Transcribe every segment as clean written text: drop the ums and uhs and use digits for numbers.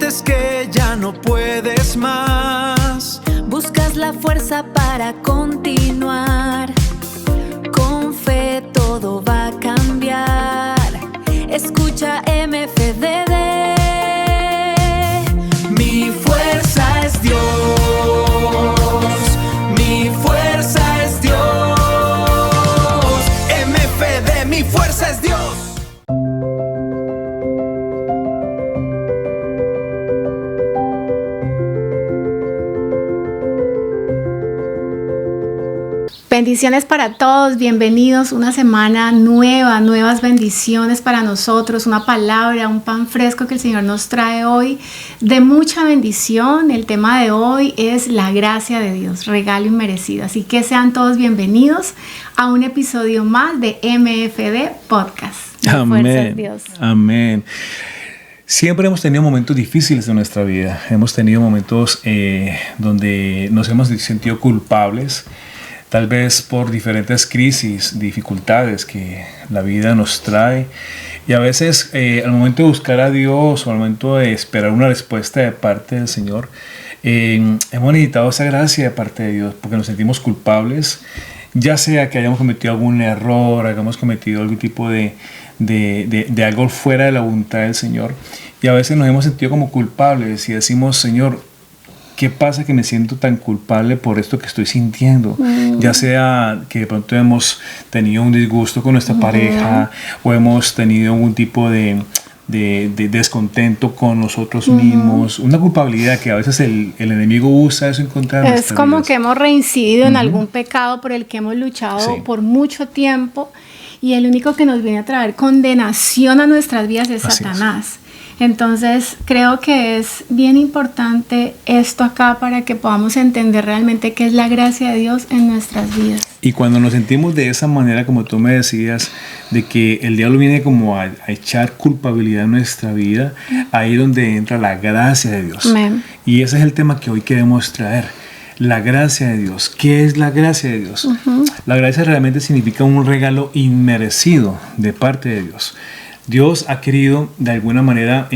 sientes que ya no puedes más. Buscas la fuerza para continuar. Con fe todo va a cambiar. Escucha MFDD. Mi fuerza es Dios. Mi fuerza es Dios. MFD, mi fuerza es Dios. Bendiciones para todos, bienvenidos, una semana nueva, nuevas bendiciones para nosotros, una palabra, un pan fresco que el Señor nos trae hoy de mucha bendición. El tema de hoy es la gracia de Dios, regalo inmerecido. Así que sean todos bienvenidos a un episodio más de MFD Podcast. Amén, Dios. Amén. Siempre hemos tenido momentos difíciles en nuestra vida, hemos tenido momentos donde nos hemos sentido culpables. Tal vez por diferentes crisis, dificultades que la vida nos trae. Y a veces al momento de buscar a Dios o al momento de esperar una respuesta de parte del Señor, hemos necesitado esa gracia de parte de Dios porque nos sentimos culpables. Ya sea que hayamos cometido algún error, hayamos cometido algún tipo de algo fuera de la voluntad del Señor. Y a veces nos hemos sentido como culpables y decimos, Señor, ¿qué pasa que me siento tan culpable por esto que estoy sintiendo? Ya sea que de pronto hemos tenido un disgusto con nuestra pareja o hemos tenido algún tipo de descontento con nosotros mismos. Una culpabilidad que a veces el enemigo usa eso en contra de nuestras Es como vidas. que hemos reincidido en algún pecado por el que hemos luchado por mucho tiempo y el único que nos viene a traer condenación a nuestras vidas es Satanás. Entonces creo que es bien importante esto acá para que podamos entender realmente qué es la gracia de Dios en nuestras vidas. Y cuando nos sentimos de esa manera, como tú me decías, de que el diablo viene como a echar culpabilidad en nuestra vida, ahí es donde entra la gracia de Dios. Amén. Y ese es el tema que hoy queremos traer. La gracia de Dios. ¿Qué es la gracia de Dios? La gracia realmente significa un regalo inmerecido de parte de Dios. Dios ha querido de alguna manera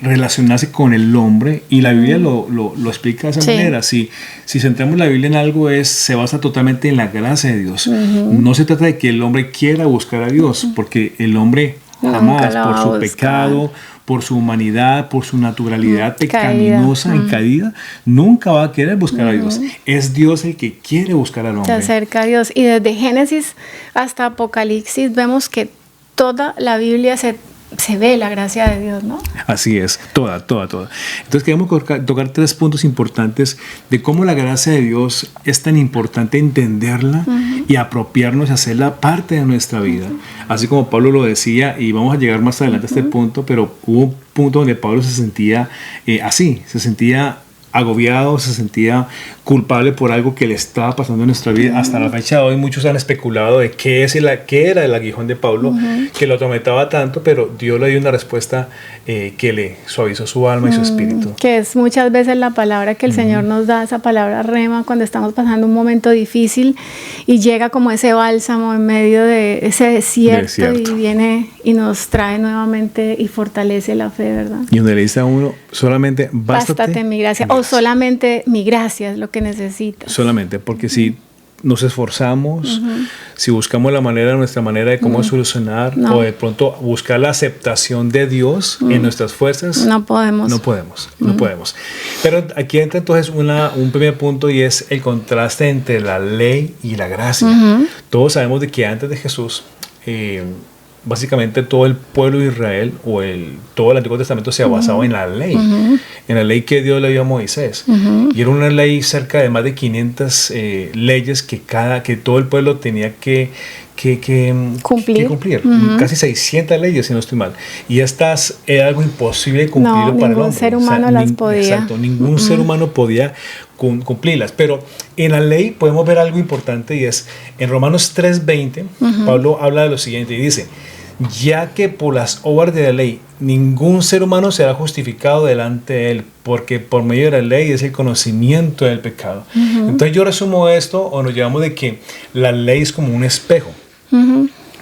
relacionarse con el hombre y la Biblia lo explica de esa manera. Si centramos la Biblia en algo se basa totalmente en la gracia de Dios. No se trata de que el hombre quiera buscar a Dios, porque el hombre jamás, por su pecado, por su humanidad, por su naturalidad pecaminosa y caída, nunca va a querer buscar a Dios. Es Dios el que quiere buscar al hombre. Se acerca a Dios. Y desde Génesis hasta Apocalipsis vemos que toda la Biblia se ve la gracia de Dios, ¿no? Así es, toda. Entonces queremos tocar 3 puntos importantes de cómo la gracia de Dios es tan importante entenderla y apropiarnos y hacerla parte de nuestra vida. Así como Pablo lo decía, y vamos a llegar más adelante a este punto, pero hubo un punto donde Pablo se sentía así, se sentía agobiado, se sentía culpable por algo que le estaba pasando en nuestra vida. Hasta la fecha de hoy muchos han especulado de qué era el aguijón de Pablo que lo atormentaba tanto, pero Dios le dio una respuesta que le suavizó su alma y su espíritu. Que es muchas veces la palabra que el Señor nos da, esa palabra rema, cuando estamos pasando un momento difícil y llega como ese bálsamo en medio de ese desierto. Y viene y nos trae nuevamente y fortalece la fe, ¿verdad? Y donde le dice a uno, solamente bástate mi gracia. O solamente mi gracia es lo que necesitas. Solamente, porque si nos esforzamos, si buscamos nuestra manera de cómo solucionar o de pronto buscar la aceptación de Dios en nuestras fuerzas, no podemos. Pero aquí entra entonces un primer punto y es el contraste entre la ley y la gracia. Todos sabemos de que antes de Jesús básicamente todo el pueblo de Israel todo el Antiguo Testamento se basaba en la ley, en la ley que Dios le dio a Moisés. Y era una ley cerca de más de 500 leyes que todo el pueblo tenía que cumplir. Casi 600 leyes, si no estoy mal. Y estas era algo imposible de cumplir para el hombre. Ningún ser humano las podía. Exacto, ningún ser humano podía cumplirlas. Pero en la ley podemos ver algo importante y es en Romanos 3:20, Pablo habla de lo siguiente y dice: ya que por las obras de la ley ningún ser humano será justificado delante de él, porque por medio de la ley es el conocimiento del pecado. Entonces yo resumo esto, o nos llevamos de que la ley es como un espejo.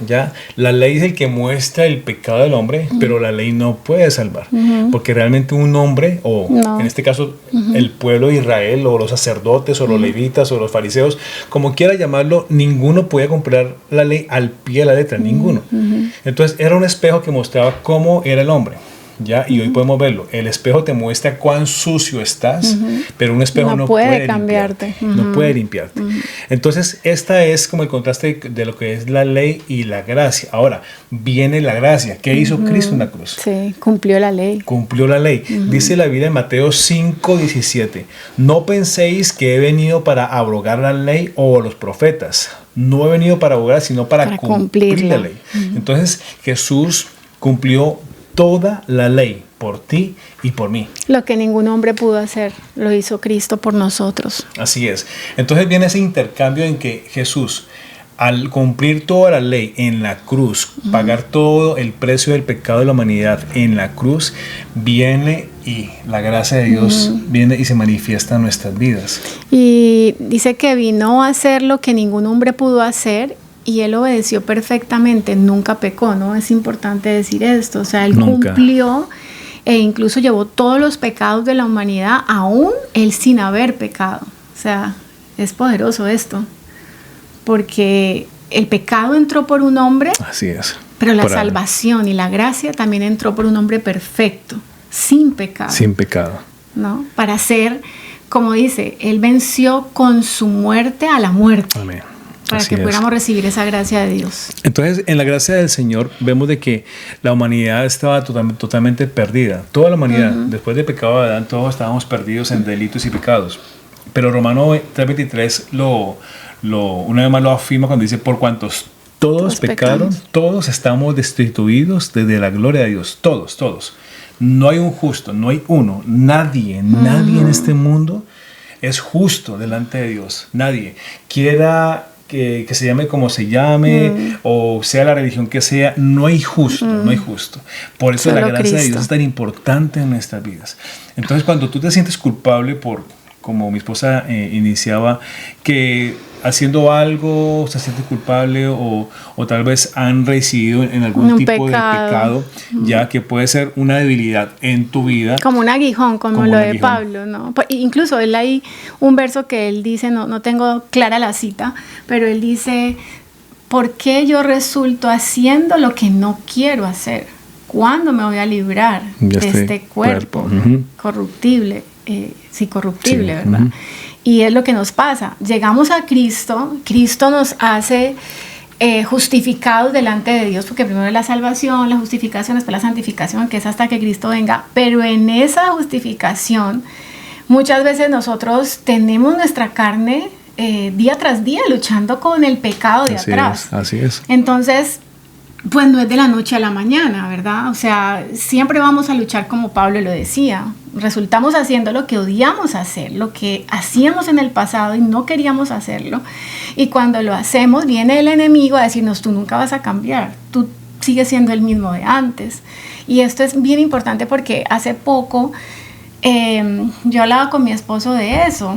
¿Ya? La ley es el que muestra el pecado del hombre, pero la ley no puede salvar, porque realmente un hombre, o en este caso el pueblo de Israel, o los sacerdotes, o los levitas, o los fariseos, como quiera llamarlo, ninguno podía cumplir la ley al pie de la letra, ninguno. Entonces era un espejo que mostraba cómo era el hombre. ¿Ya? Y hoy podemos verlo. El espejo te muestra cuán sucio estás, pero un espejo no puede cambiarte. No puede limpiarte. Entonces, esta es como el contraste de lo que es la ley y la gracia. Ahora, viene la gracia. ¿Qué hizo Cristo en la cruz? Sí, cumplió la ley. Cumplió la ley. Dice la Biblia en Mateo 5:17. No penséis que he venido para abrogar la ley o los profetas. No he venido para abrogar, sino para cumplir la ley. Entonces, Jesús cumplió toda la ley por ti y por mí. Lo que ningún hombre pudo hacer, lo hizo Cristo por nosotros. Así es. Entonces viene ese intercambio en que Jesús, al cumplir toda la ley en la cruz, pagar todo el precio del pecado de la humanidad en la cruz, viene y la gracia de Dios viene y se manifiesta en nuestras vidas. Y dice que vino a hacer lo que ningún hombre pudo hacer, y él obedeció perfectamente, nunca pecó, ¿no? Es importante decir esto, o sea, él cumplió e incluso llevó todos los pecados de la humanidad, aún él sin haber pecado. O sea, es poderoso esto, porque el pecado entró por un hombre, así es, pero la salvación y la gracia también entró por un hombre perfecto, sin pecado. Sin pecado. ¿No? Para ser, como dice, él venció con su muerte a la muerte. Amén. Para que pudiéramos recibir esa gracia de Dios. Entonces, en la gracia del Señor vemos de que la humanidad estaba totalmente perdida. Toda la humanidad, después del pecado de Adán, todos estábamos perdidos en delitos y pecados. Pero Romano 3:23 una vez más lo afirma cuando dice: por cuantos todos pecaron, todos estamos destituidos desde la gloria de Dios. Todos. No hay un justo, no hay uno. Nadie en este mundo es justo delante de Dios. Nadie. Quiera que se llame como se llame, o sea la religión que sea, no hay justo. Por eso solo la gracia Cristo. de Dios es tan importante en nuestras vidas. Entonces, cuando tú te sientes culpable como mi esposa iniciaba, que haciendo algo se siente culpable o tal vez han recibido en algún tipo de pecado, ya que puede ser una debilidad en tu vida. Como un aguijón, como lo de Pablo, ¿no? Incluso él hay un verso que él dice, no tengo clara la cita, pero él dice: ¿por qué yo resulto haciendo lo que no quiero hacer? ¿Cuándo me voy a librar de este cuerpo corruptible? Corruptible, ¿verdad? Y es lo que nos pasa. Llegamos a Cristo, Cristo nos hace justificados delante de Dios, porque primero es la salvación, la justificación, después la santificación, que es hasta que Cristo venga. Pero en esa justificación, muchas veces nosotros tenemos nuestra carne día tras día luchando con el pecado de atrás. Así es. Entonces, pues no es de la noche a la mañana, ¿verdad? O sea, siempre vamos a luchar, como Pablo lo decía. Resultamos haciendo lo que odiamos hacer, lo que hacíamos en el pasado y no queríamos hacerlo. Y cuando lo hacemos, viene el enemigo a decirnos: tú nunca vas a cambiar, tú sigues siendo el mismo de antes. Y esto es bien importante porque hace poco yo hablaba con mi esposo de eso.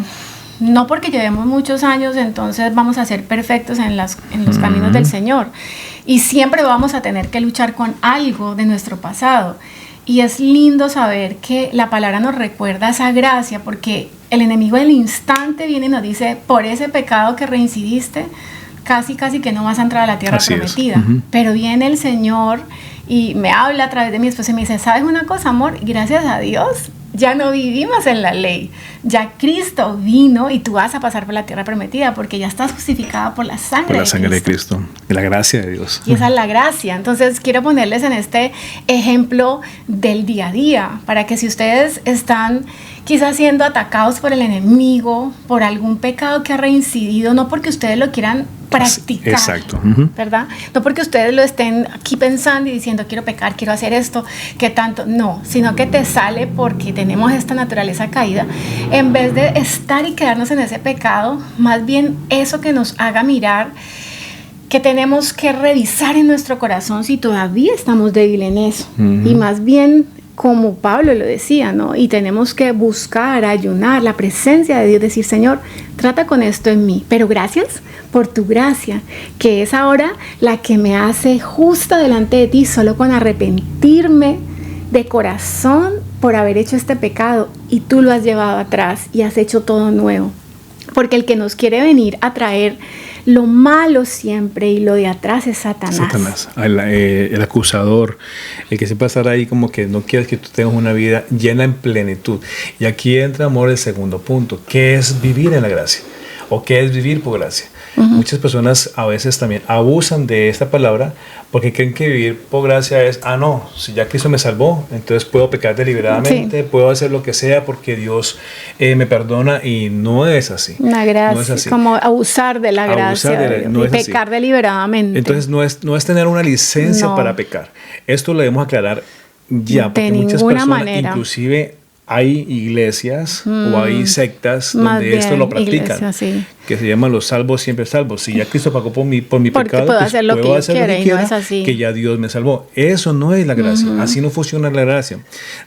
No porque llevemos muchos años, entonces vamos a ser perfectos en los caminos del Señor. Y siempre vamos a tener que luchar con algo de nuestro pasado. Y es lindo saber que la palabra nos recuerda esa gracia, porque el enemigo del instante viene y nos dice: por ese pecado que reincidiste, casi que no vas a entrar a la tierra prometida. Pero viene el Señor y me habla a través de mi esposo y me dice: ¿sabes una cosa, amor? Gracias a Dios, ya no vivimos en la ley. Ya Cristo vino y tú vas a pasar por la tierra prometida, porque ya estás justificada por la sangre de Cristo. Y la gracia de Dios. Y esa es la gracia. Entonces quiero ponerles en este ejemplo del día a día, para que si ustedes están quizás siendo atacados por el enemigo, por algún pecado que ha reincidido, no porque ustedes lo quieran practicar, exacto, ¿verdad? No porque ustedes lo estén aquí pensando y diciendo: quiero pecar, quiero hacer esto, que tanto, no, sino que te sale porque tenemos esta naturaleza caída. En vez de estar y quedarnos en ese pecado, más bien eso que nos haga mirar que tenemos que revisar en nuestro corazón si todavía estamos débiles en eso, y más bien como Pablo lo decía, ¿no? Y tenemos que buscar, ayunar la presencia de Dios, decir, Señor, trata con esto en mí, pero gracias por tu gracia, que es ahora la que me hace justa delante de ti, solo con arrepentirme de corazón por haber hecho este pecado, y tú lo has llevado atrás y has hecho todo nuevo. Porque el que nos quiere venir a traer lo malo siempre y lo de atrás es Satanás. El acusador, el que siempre estará ahí como que no quieres que tú tengas una vida llena en plenitud. Y aquí entra, amor, el segundo punto, ¿qué es vivir en la gracia? ¿O qué es vivir por gracia? Muchas personas a veces también abusan de esta palabra porque creen que vivir por gracia es, no, si ya Cristo me salvó, entonces puedo pecar deliberadamente, puedo hacer lo que sea porque Dios me perdona, y no es así. Una gracia, no es así. Como abusar de la gracia, no y pecar así deliberadamente. Entonces no es tener una licencia para pecar. Esto lo debemos aclarar ya, porque muchas personas, manera. Inclusive hay iglesias o hay sectas donde esto lo practican, iglesia, sí, que se llaman los salvos siempre salvos. Si ya Cristo pagó por mi pecado, puedo hacer lo que quiera, que ya Dios me salvó. Eso no es la gracia. Así no funciona la gracia.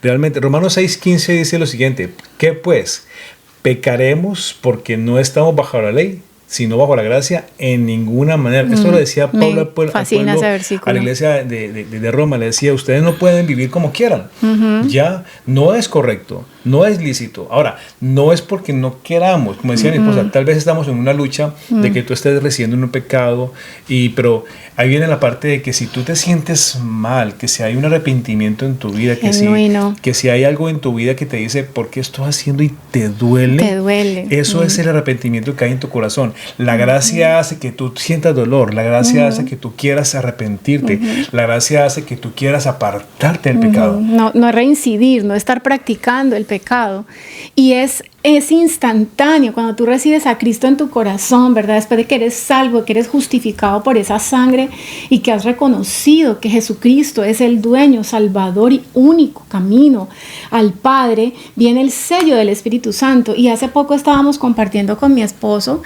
Realmente, Romanos 6:15 dice lo siguiente: ¿qué pues? ¿Pecaremos porque no estamos bajo la ley, sino bajo la gracia? En ninguna manera. Esto lo decía Pablo al pueblo, a la iglesia de Roma. Le decía, ustedes no pueden vivir como quieran. Ya no es correcto, no es lícito. Ahora, no es porque no queramos, como decía mi esposa, tal vez estamos en una lucha de que tú estés residiendo en un pecado, pero ahí viene la parte de que si tú te sientes mal, que si hay un arrepentimiento en tu vida, que si hay algo en tu vida que te dice, ¿por qué estás haciendo? Y te duele. Eso es el arrepentimiento que hay en tu corazón. La gracia hace que tú sientas dolor, la gracia hace que tú quieras arrepentirte, la gracia hace que tú quieras apartarte del pecado. No reincidir, no estar practicando el pecado. Y es instantáneo cuando tú recibes a Cristo en tu corazón, ¿verdad? Después de que eres salvo, que eres justificado por esa sangre y que has reconocido que Jesucristo es el dueño, salvador y único camino al Padre, viene el sello del Espíritu Santo. Y hace poco estábamos compartiendo con mi esposo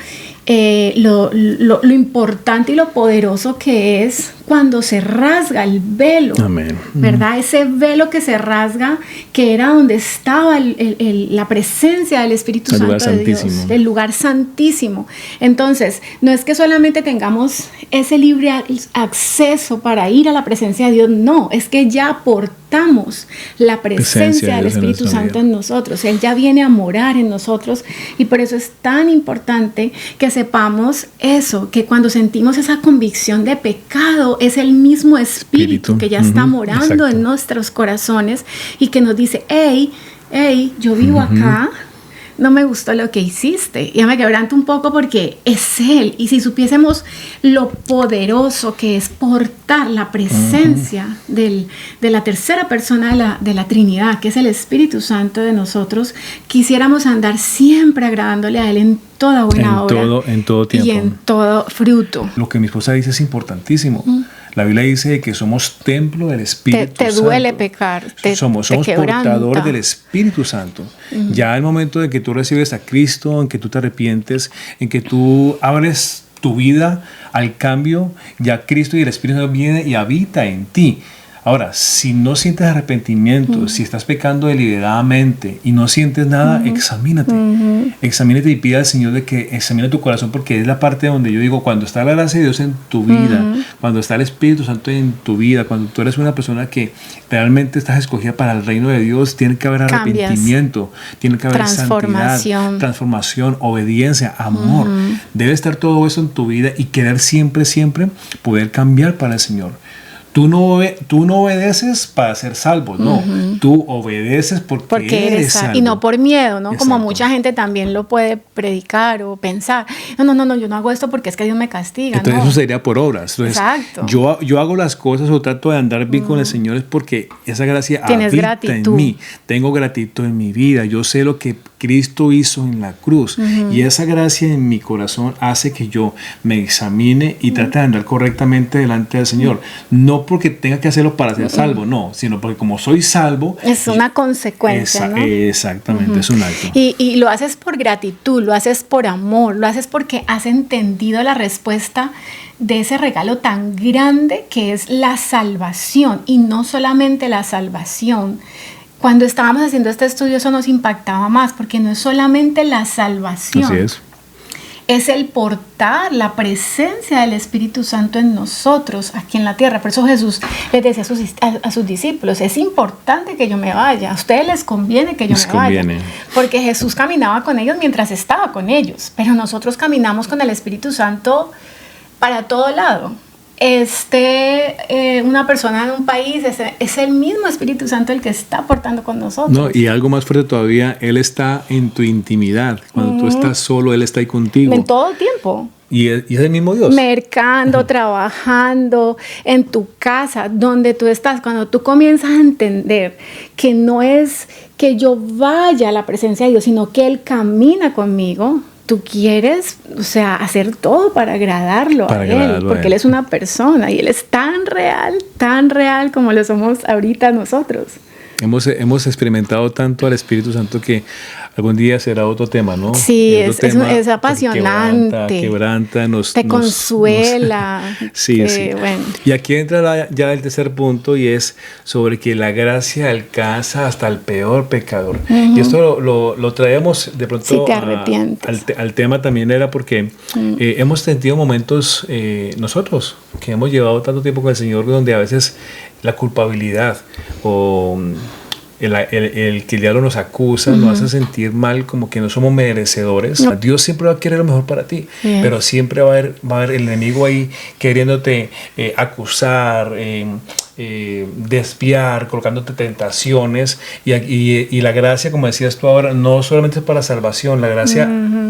lo importante y lo poderoso que es cuando se rasga el velo. Amén. ¿Verdad? Ese velo que se rasga, que era donde estaba la presencia del Espíritu Santo de Dios, el lugar santísimo. Entonces, no es que solamente tengamos ese libre acceso para ir a la presencia de Dios, no, es que ya aportamos la presencia del Espíritu Santo en nosotros. Él ya viene a morar en nosotros, y por eso es tan importante que sepamos eso, que cuando sentimos esa convicción de pecado, es el mismo Espíritu que ya está morando en nuestros corazones y que nos dice, hey, yo vivo acá, no me gustó lo que hiciste. Ya me quebranto un poco porque es Él. Y si supiésemos lo poderoso que es portar la presencia de la tercera persona de la Trinidad, que es el Espíritu Santo de nosotros, quisiéramos andar siempre agradándole a Él en toda buena obra. En todo tiempo. Y en todo fruto. Lo que mi esposa dice es importantísimo. La Biblia dice que somos templo del Espíritu Santo. Te duele pecar, somos portadores del Espíritu Santo. Ya el momento de que tú recibes a Cristo, en que tú te arrepientes, en que tú abres tu vida al cambio, ya Cristo y el Espíritu Santo viene y habita en ti. Ahora, si no sientes arrepentimiento, si estás pecando deliberadamente y no sientes nada, examínate. Examínate y pide al Señor de que examine tu corazón, porque es la parte donde yo digo, cuando está la gracia de Dios en tu vida, cuando está el Espíritu Santo en tu vida, cuando tú eres una persona que realmente estás escogida para el reino de Dios, tiene que haber arrepentimiento, tiene que haber santidad, transformación, obediencia, amor. Debe estar todo eso en tu vida y querer siempre poder cambiar para el Señor. Tú no obedeces para ser salvo, no. Tú obedeces porque eres salvo. Y no por miedo, ¿no? Exacto. Como mucha gente también lo puede predicar o pensar. No, yo no hago esto porque es que Dios me castiga. Entonces eso sería por obras. Entonces, exacto. Yo hago las cosas o trato de andar bien con el Señor es porque esa gracia habita en mí. Tengo gratitud en mi vida. Yo sé lo que Cristo hizo en la cruz. Y esa gracia en mi corazón hace que yo me examine y trate de andar correctamente delante del Señor. No porque tenga que hacerlo para ser salvo, no, sino porque como soy salvo... Es una consecuencia, ¿no? Exactamente, es un acto. Y lo haces por gratitud, lo haces por amor, lo haces porque has entendido la respuesta de ese regalo tan grande que es la salvación. Y no solamente la salvación. Cuando estábamos haciendo este estudio eso nos impactaba más, porque no es solamente la salvación. Así es. Es el portar la presencia del Espíritu Santo en nosotros, aquí en la tierra. Por eso Jesús les decía a sus discípulos, es importante que yo me vaya, a ustedes les conviene que yo me vaya. Porque Jesús caminaba con ellos mientras estaba con ellos, pero nosotros caminamos con el Espíritu Santo para todo lado. Una persona en un país, es el mismo Espíritu Santo el que está portando con nosotros. No, y algo más fuerte todavía, Él está en tu intimidad. Cuando tú estás solo, Él está ahí contigo. En todo tiempo. Y es el mismo Dios. Mercando, trabajando, en tu casa, donde tú estás. Cuando tú comienzas a entender que no es que yo vaya a la presencia de Dios, sino que Él camina conmigo. Tú quieres, hacer todo para agradarlo a Él, porque Él es una persona y Él es tan real como lo somos ahorita nosotros. Hemos experimentado tanto al Espíritu Santo que algún día será otro tema, ¿no? Sí, es apasionante. Quebranta, te consuela. Sí. Bueno. Y aquí entra ya el tercer punto y es sobre que la gracia alcanza hasta el peor pecador. Y esto lo traemos de pronto si te arrepientes. Al tema también era porque hemos tenido momentos nosotros que hemos llevado tanto tiempo con el Señor donde a veces la culpabilidad o el que el diablo nos acusa, nos hace sentir mal, como que no somos merecedores. No. Dios siempre va a querer lo mejor para ti, pero siempre va a haber el enemigo ahí queriéndote acusar, desviar, colocándote tentaciones y la gracia, como decías tú ahora, no solamente es para salvación, la gracia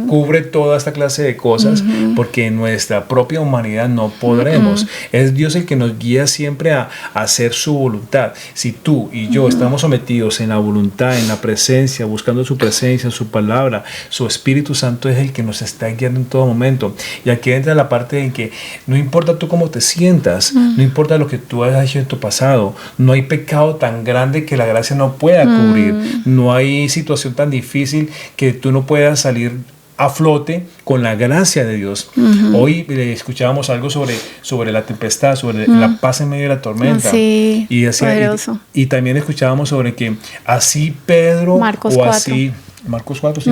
cubre toda esta clase de cosas porque en nuestra propia humanidad no podremos. Es Dios el que nos guía siempre a hacer su voluntad. Si tú y yo estamos sometidos en la voluntad, en la presencia, buscando su presencia, su palabra, su Espíritu Santo es el que nos está guiando en todo momento. Y aquí entra la parte en que no importa tú cómo te sientas, no importa lo que tú hayas hecho en tu pasado, no hay pecado tan grande que la gracia no pueda cubrir, no hay situación tan difícil que tú no puedas salir a flote con la gracia de Dios. Hoy escuchábamos algo sobre la tempestad, sobre la paz en medio de la tormenta. Sí, y, poderoso. Y también escuchábamos sobre que así Pedro Marcos o 4. así Marcos 4, ¿sí?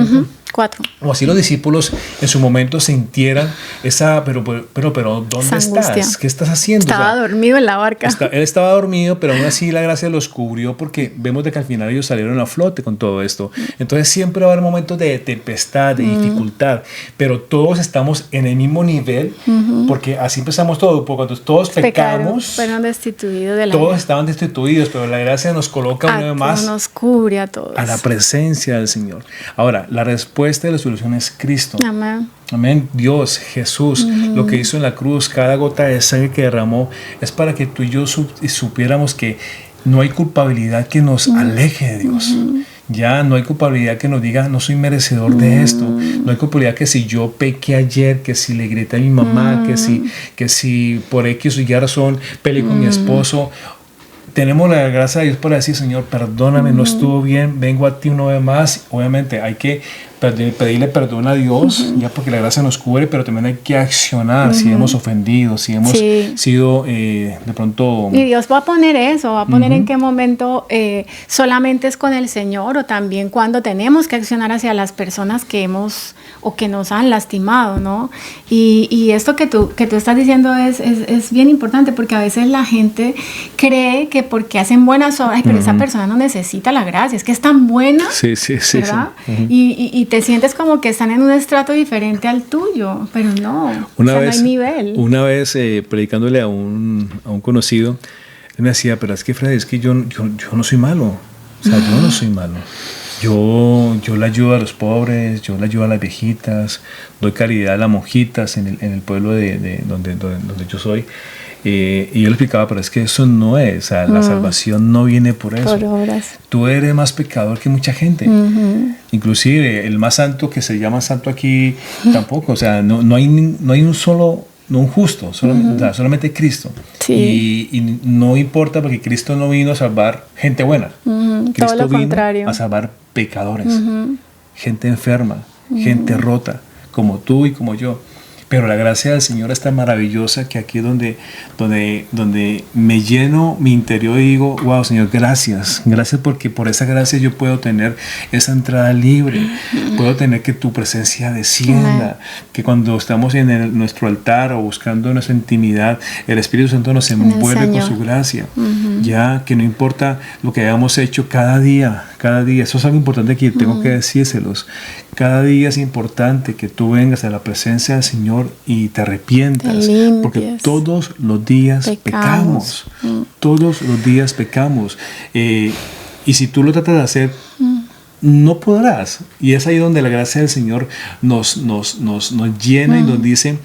4. O así los discípulos en su momento sintieran esa, pero ¿dónde estás? ¿Qué estás haciendo? Estaba dormido en la barca. Él estaba dormido, pero aún así la gracia los cubrió porque vemos de que al final ellos salieron a flote con todo esto. Entonces siempre va a haber momentos de tempestad, de dificultad, pero todos estamos en el mismo nivel porque así empezamos todo. Porque cuando todos pecamos, fueron destituidos de la todos estaban destituidos, pero la gracia nos coloca una vez más, nos cubre a todos, a la presencia del Señor. Ahora, la respuesta de la solución es Cristo. Amén. Amén. Dios, Jesús, lo que hizo en la cruz, cada gota de sangre que derramó, es para que tú y yo supiéramos que no hay culpabilidad que nos aleje de Dios. Ya no hay culpabilidad que nos diga no soy merecedor de esto. No hay culpabilidad que si yo pequé ayer, que si le grité a mi mamá, que si por X o Y razón peleé con mi esposo. Tenemos la gracia de Dios para decir, Señor, perdóname, no estuvo bien, vengo a ti una vez más. Obviamente hay que pedirle perdón a Dios, ya porque la gracia nos cubre, pero también hay que accionar si hemos ofendido, si hemos sido de pronto... Y Dios va a poner eso, va a poner en qué momento solamente es con el Señor o también cuando tenemos que accionar hacia las personas que hemos o que nos han lastimado, ¿no? Y esto que tú estás diciendo es bien importante porque a veces la gente cree que porque hacen buenas obras, pero esa persona no necesita la gracia, es que es tan buena, ¿verdad? Y te sientes como que están en un estrato diferente al tuyo, pero no, no hay nivel. Una vez predicándole a un conocido, él me decía, pero es que Freddy, es que yo no soy malo, o sea, yo no soy malo. Yo le ayudo a los pobres, yo le ayudo a las viejitas, doy caridad a las monjitas en el pueblo de donde yo soy. Y yo le explicaba, pero es que eso no es, o sea, la salvación no viene por eso. Por obras. Tú eres más pecador que mucha gente. Inclusive el más santo que se llama santo aquí tampoco, o sea, no hay un solo, no un justo, solamente, o sea, solamente Cristo. Sí. Y no importa porque Cristo no vino a salvar gente buena. Cristo todo lo vino contrario. a salvar pecadores, gente enferma, gente rota, como tú y como yo. Pero la gracia del Señor es tan maravillosa que aquí es donde me lleno mi interior y digo, wow, Señor, gracias. Gracias porque por esa gracia yo puedo tener esa entrada libre. Puedo tener que tu presencia descienda. Que cuando estamos en nuestro altar o buscando nuestra intimidad, el Espíritu Santo nos envuelve con su gracia. Ya que no importa lo que hayamos hecho cada día. Eso es algo importante que tengo que decírselos. Cada día es importante que tú vengas a la presencia del Señor y te arrepientas, porque todos los días pecamos. Todos los días pecamos. Y si tú lo tratas de hacer, no podrás. Y es ahí donde la gracia del Señor nos llena y nos dice,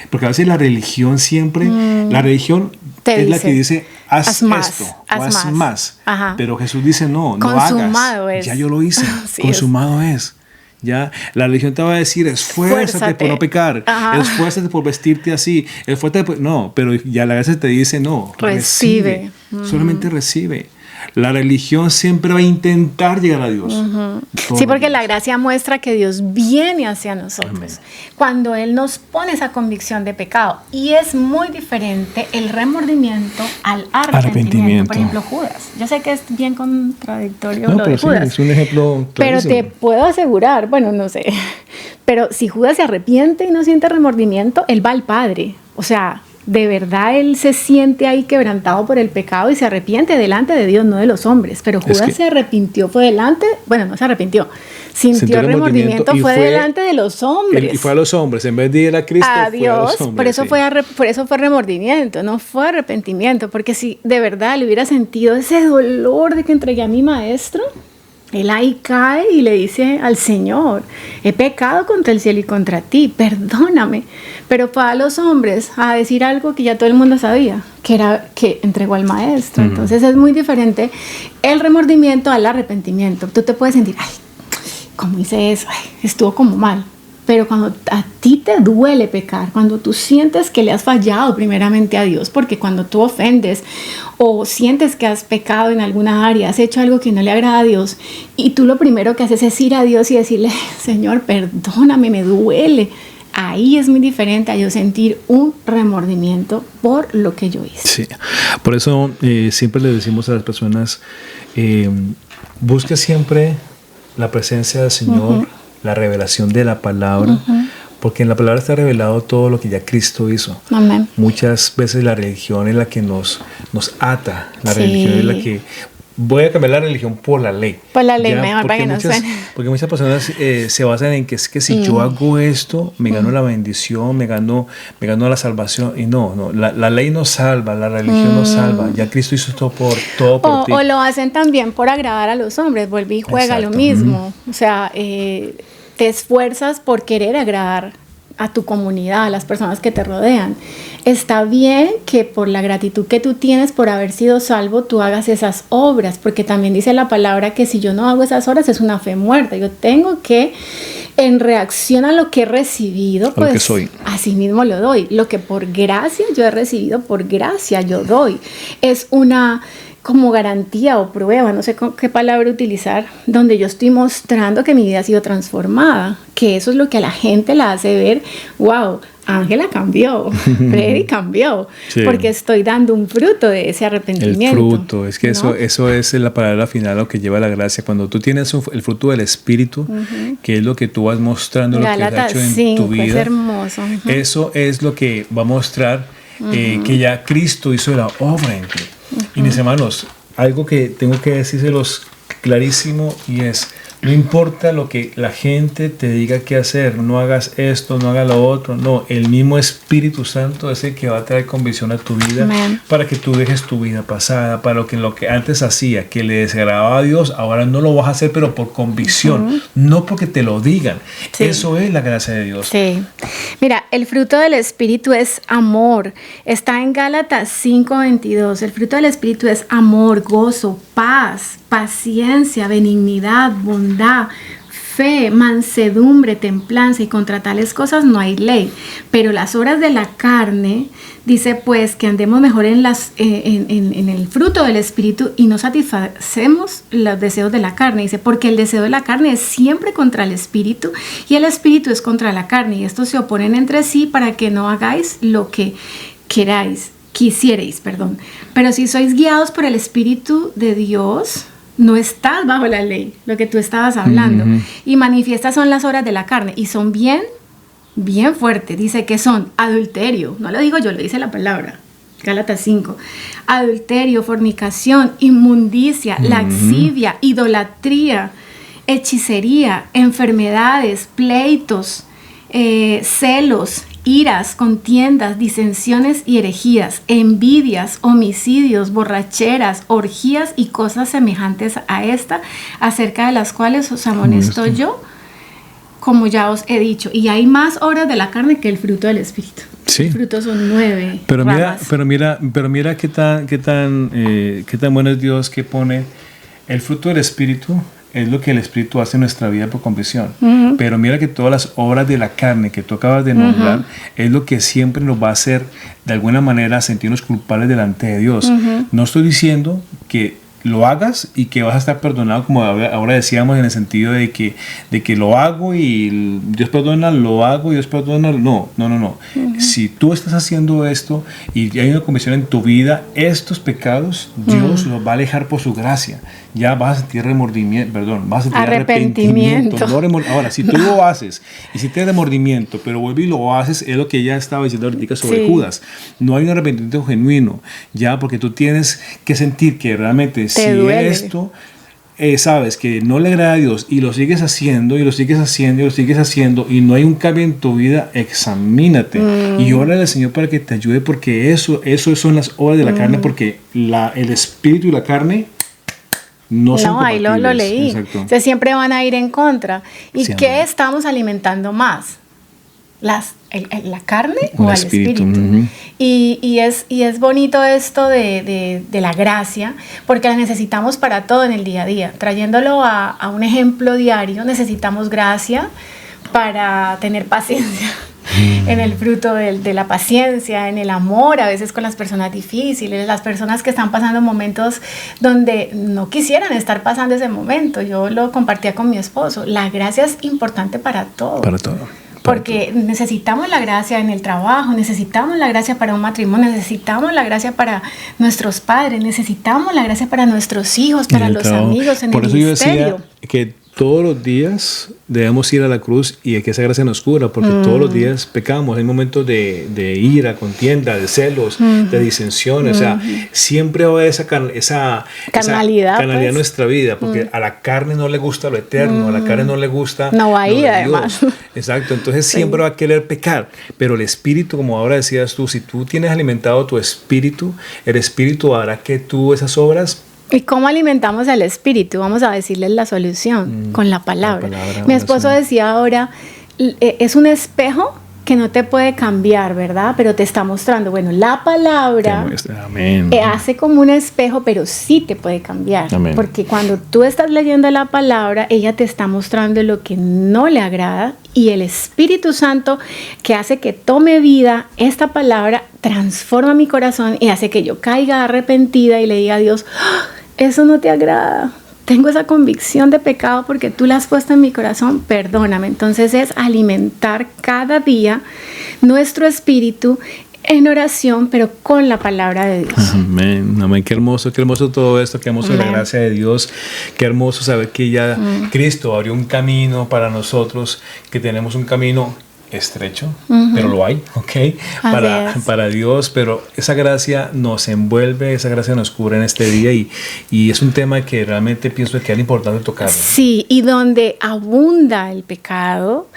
porque a veces la religión siempre, la religión es la que dice, haz más, esto, haz más. Pero Jesús dice, no consumado hagas. Es. Ya yo lo hice, sí, consumado es. Ya, la religión te va a decir, esfuérzate por no pecar, esfuérzate por vestirte así, esfuérzate por... No, pero ya la gracia te dice, no, recibe. Solamente recibe. La religión siempre va a intentar llegar a Dios. Sí, porque la gracia muestra que Dios viene hacia nosotros. Amén. Cuando Él nos pone esa convicción de pecado. Y es muy diferente el remordimiento al arrepentimiento. Por ejemplo, Judas. Yo sé que es bien contradictorio lo de Judas. Sí, es un ejemplo clarísimo. Pero te puedo asegurar, bueno, no sé, pero si Judas se arrepiente y no siente remordimiento, él va al Padre. O sea, de verdad él se siente ahí quebrantado por el pecado y se arrepiente delante de Dios, no de los hombres. Pero Judas se arrepintió, fue delante, bueno, no se arrepintió, sintió remordimiento, fue delante de los hombres. Y fue a los hombres, en vez de ir a Cristo, a Dios, fue a los hombres. Por eso fue remordimiento, no fue arrepentimiento, porque si de verdad le hubiera sentido ese dolor de que entregué a mi maestro, él ahí cae y le dice al Señor, he pecado contra el cielo y contra ti, perdóname. Pero para los hombres a decir algo que ya todo el mundo sabía, que era que entregó al maestro. Entonces es muy diferente el remordimiento al arrepentimiento. Tú te puedes sentir, ay, ¿cómo hice eso? Ay, estuvo como mal. Pero cuando a ti te duele pecar, cuando tú sientes que le has fallado primeramente a Dios, porque cuando tú ofendes o sientes que has pecado en alguna área, has hecho algo que no le agrada a Dios, y tú lo primero que haces es ir a Dios y decirle, Señor, perdóname, me duele. Ahí es muy diferente a yo sentir un remordimiento por lo que yo hice. Sí, por eso siempre le decimos a las personas, busca siempre la presencia del Señor, la revelación de la palabra, porque en la palabra está revelado todo lo que ya Cristo hizo. Amén. Muchas veces la religión es la que nos ata, la religión es la que... Voy a cambiar la religión por la ley. Por la ley, mejor para que no suene. Porque muchas personas se basan en que es que si yo hago esto, me gano la bendición, me gano la salvación. Y no, la ley no salva, la religión no salva. Ya Cristo hizo todo por ti. O lo hacen también por agradar a los hombres. Vuelve y juega lo mismo. O sea, te esfuerzas por querer agradar a tu comunidad, a las personas que te rodean. Está bien que por la gratitud que tú tienes por haber sido salvo, tú hagas esas obras, porque también dice la palabra que si yo no hago esas obras es una fe muerta. Yo tengo que, en reacción a lo que he recibido, pues lo que soy, así mismo lo doy. Lo que por gracia yo he recibido, por gracia yo doy. Es una como garantía o prueba, no sé qué palabra utilizar, donde yo estoy mostrando que mi vida ha sido transformada, que eso es lo que a la gente la hace ver, wow, Ángela cambió, Freddy cambió, porque estoy dando un fruto de ese arrepentimiento. El fruto, es que ¿no? eso es la palabra final, lo que lleva a la gracia. Cuando tú tienes el fruto del Espíritu, que es lo que tú vas mostrando, Gálatas, lo que has hecho en tu vida, es hermoso. Eso es lo que va a mostrar que ya Cristo hizo la obra en ti. Y mis hermanos, algo que tengo que decírselos clarísimo y es, No importa lo que la gente te diga que hacer, no hagas esto, no hagas lo otro. No, el mismo Espíritu Santo es el que va a traer convicción a tu vida. Amén. Para que tú dejes tu vida pasada, para lo que antes hacía, que le desagradaba a Dios, ahora no lo vas a hacer, pero por convicción, no porque te lo digan. Sí. Eso es la gracia de Dios. Sí. Mira, el fruto del Espíritu es amor. Está en Gálatas 5:22. El fruto del Espíritu es amor, gozo, paz, paciencia, benignidad, bondad, fe, mansedumbre, templanza, y contra tales cosas no hay ley. Pero las obras de la carne, dice pues que andemos mejor en el fruto del Espíritu y no satisfacemos los deseos de la carne. Dice, porque el deseo de la carne es siempre contra el Espíritu y el Espíritu es contra la carne, y estos se oponen entre sí para que no hagáis lo que quisierais. Pero si sois guiados por el Espíritu de Dios, no estás bajo la ley, lo que tú estabas hablando. Y manifiestas son las obras de la carne, y son bien fuertes. Dice que son adulterio, no lo digo yo, lo dice la palabra, Gálatas 5. Adulterio, fornicación, inmundicia, laxivia, idolatría, hechicería, enfermedades, pleitos, celos, iras, contiendas, disensiones y herejías, envidias, homicidios, borracheras, orgías y cosas semejantes a esta, acerca de las cuales os amonesto yo, como ya os he dicho. Y hay más obras de la carne que el fruto del Espíritu. Sí. El fruto son 9 Pero ramas. mira qué tan bueno es Dios, que pone el fruto del Espíritu. Es lo que el Espíritu hace en nuestra vida por convicción. Pero mira que todas las obras de la carne que tú acabas de nombrar es lo que siempre nos va a hacer de alguna manera sentirnos culpables delante de Dios. No estoy diciendo que lo hagas y que vas a estar perdonado, como ahora decíamos, en el sentido de que lo hago y Dios perdona, lo hago y Dios perdona. No. Si tú estás haciendo esto y hay una convicción en tu vida, estos pecados Dios los va a alejar por su gracia. Ya vas a sentir vas a sentir arrepentimiento. Ahora, si tú lo haces y si tienes remordimiento, pero vuelves y lo haces, es lo que ya estaba diciendo ahorita sobre Judas. No hay un arrepentimiento genuino, ya, porque tú tienes que sentir que realmente si esto sabes que no le agrada a Dios y lo sigues haciendo y lo sigues haciendo y lo sigues haciendo y no hay un cambio en tu vida, examínate y órale al Señor para que te ayude, porque eso son las obras de la carne, porque el espíritu y la carne no son compatibles. Ahí lo leí. Exacto. Entonces siempre van a ir en contra. ¿Y Sí, qué amén. estamos alimentando más? ¿La carne o el espíritu? Y es bonito esto de la gracia, porque la necesitamos para todo en el día a día. Trayéndolo a un ejemplo diario, necesitamos gracia para tener paciencia. En el fruto de la paciencia, en el amor, a veces con las personas difíciles, las personas que están pasando momentos donde no quisieran estar pasando ese momento. Yo lo compartía con mi esposo. La gracia es importante para todo. Para todo. Porque necesitamos la gracia en el trabajo, necesitamos la gracia para un matrimonio, necesitamos la gracia para nuestros padres, necesitamos la gracia para nuestros hijos, para los amigos, en el ministerio. Por eso yo decía que todos los días debemos ir a la cruz y que esa gracia nos cura, porque todos los días pecamos. Hay momentos de ira, contienda, de celos, de disensiones. O sea, siempre va a haber esa carnalidad en nuestra vida, porque a la carne no le gusta lo eterno, a la carne no le gusta no va a ir, además. Exacto, entonces siempre va a querer pecar, pero el espíritu, como ahora decías tú, si tú tienes alimentado tu espíritu, el espíritu hará que tú esas obras. ¿Y cómo alimentamos al espíritu? Vamos a decirles la solución, con la palabra. Mi esposo decía ahora, es un espejo que no te puede cambiar, ¿verdad? Pero te está mostrando, bueno, la palabra hace como un espejo, pero sí te puede cambiar. Amén. Porque cuando tú estás leyendo la palabra, ella te está mostrando lo que no le agrada, y el Espíritu Santo, que hace que tome vida esta palabra, transforma mi corazón y hace que yo caiga arrepentida y le diga a Dios, ¡oh! Eso no te agrada. Tengo esa convicción de pecado porque tú la has puesto en mi corazón, perdóname. Entonces es alimentar cada día nuestro espíritu en oración, pero con la palabra de Dios. Amén, amén. Qué hermoso todo esto, qué hermoso la gracia de Dios, qué hermoso saber que ya Cristo abrió un camino para nosotros, que tenemos un camino estrecho, pero lo hay, ¿ok? Para Dios, pero esa gracia nos envuelve, esa gracia nos cubre en este día y es un tema que realmente pienso que es importante tocarlo. Sí, y donde abunda el pecado,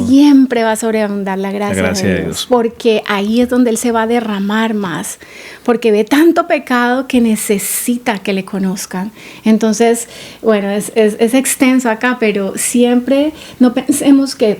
siempre va a sobreabundar la gracia de Dios, porque ahí es donde Él se va a derramar más, porque ve tanto pecado que necesita que le conozcan. Entonces, bueno, es extenso acá, pero siempre no pensemos que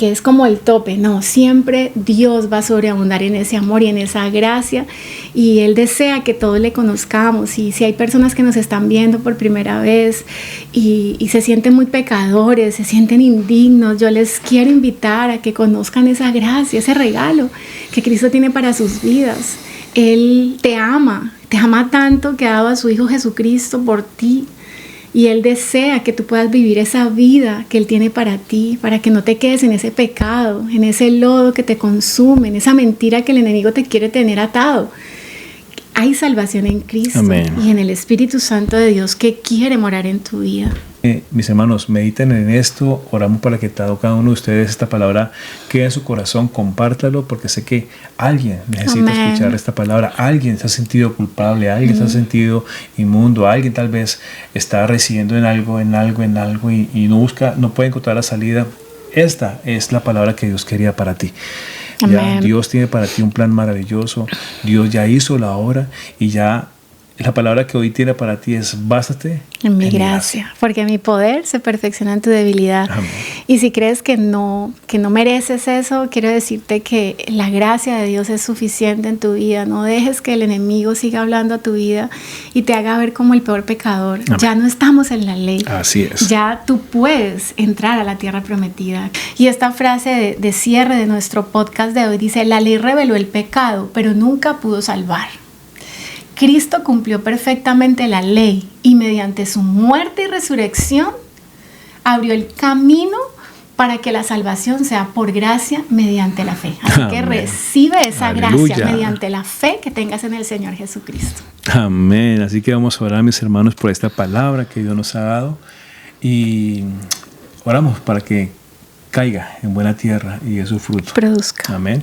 es como el tope. No, siempre Dios va a sobreabundar en ese amor y en esa gracia, y Él desea que todos le conozcamos. Y si hay personas que nos están viendo por primera vez y se sienten muy pecadores, se sienten indignos, yo les quiero invitar a que conozcan esa gracia, ese regalo que Cristo tiene para sus vidas. Él te ama tanto que ha dado a su Hijo Jesucristo por ti. Y Él desea que tú puedas vivir esa vida que Él tiene para ti, para que no te quedes en ese pecado, en ese lodo que te consume, en esa mentira que el enemigo te quiere tener atado. Hay salvación en Cristo. Amén. Y en el Espíritu Santo de Dios que quiere morar en tu vida. Mis hermanos, mediten en esto, oramos para que cada uno de ustedes esta palabra quede en su corazón, compártalo, porque sé que alguien necesita escuchar esta palabra, alguien se ha sentido culpable, alguien se ha sentido inmundo, alguien tal vez está residiendo en algo y no puede encontrar la salida. Esta es la palabra que Dios quería para ti. Ya, Dios tiene para ti un plan maravilloso, Dios ya hizo la obra y ya la palabra que hoy tiene para ti es: bástate en mi gracia, porque mi poder se perfecciona en tu debilidad. Amén. Y si crees que no mereces eso, quiero decirte que la gracia de Dios es suficiente en tu vida. No dejes que el enemigo siga hablando a tu vida y te haga ver como el peor pecador. Amén. Ya no estamos en la ley. Así es. Ya tú puedes entrar a la tierra prometida. Y esta frase de cierre de nuestro podcast de hoy dice: la ley reveló el pecado, pero nunca pudo salvar. Cristo cumplió perfectamente la ley y mediante su muerte y resurrección abrió el camino para que la salvación sea por gracia mediante la fe. Así que recibe esa gracia mediante la fe que tengas en el Señor Jesucristo. Amén. Así que vamos a orar, mis hermanos, por esta palabra que Dios nos ha dado y oramos para que caiga en buena tierra y de su fruto produzca. Amén.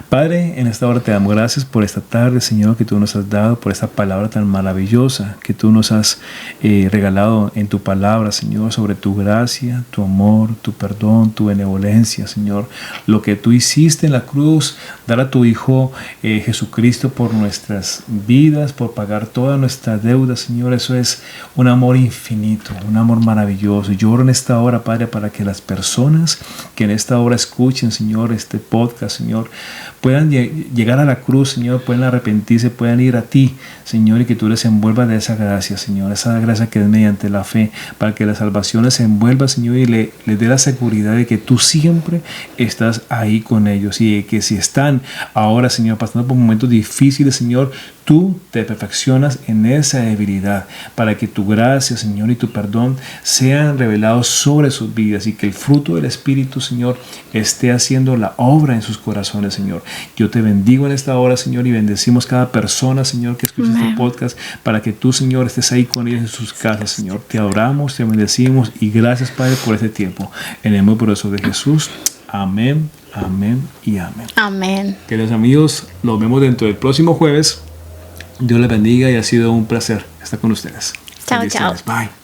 Padre, en esta hora te damos gracias por esta tarde, Señor, que tú nos has dado, por esta palabra tan maravillosa que tú nos has regalado en tu palabra, Señor, sobre tu gracia, tu amor, tu perdón, tu benevolencia, Señor. Lo que tú hiciste en la cruz, dar a tu Hijo Jesucristo por nuestras vidas, por pagar toda nuestra deuda, Señor. Eso es un amor infinito, un amor maravilloso. Yo oro en esta hora, Padre, para que las personas que en esta hora escuchen, Señor, este podcast, Señor, puedan llegar a la cruz, Señor, puedan arrepentirse, puedan ir a ti, Señor, y que tú les envuelvas de esa gracia, Señor, esa gracia que es mediante la fe, para que la salvación les envuelva, Señor, y les dé la seguridad de que tú siempre estás ahí con ellos, y de que si están ahora, Señor, pasando por momentos difíciles, Señor, tú te perfeccionas en esa debilidad, para que tu gracia, Señor, y tu perdón sean revelados sobre sus vidas, y que el fruto del Espíritu, Señor, esté haciendo la obra en sus corazones, Señor. Yo te bendigo en esta hora, Señor, y bendecimos cada persona, Señor, que escucha este podcast, para que tú, Señor, estés ahí con ellos en sus casas, Señor. Te adoramos, te bendecimos, y gracias, Padre, por este tiempo. En el nombre poderoso de Jesús. Amén, amén y amén. Amén. Queridos amigos, nos vemos dentro del próximo jueves. Dios les bendiga y ha sido un placer estar con ustedes. Chao, chao. Bye.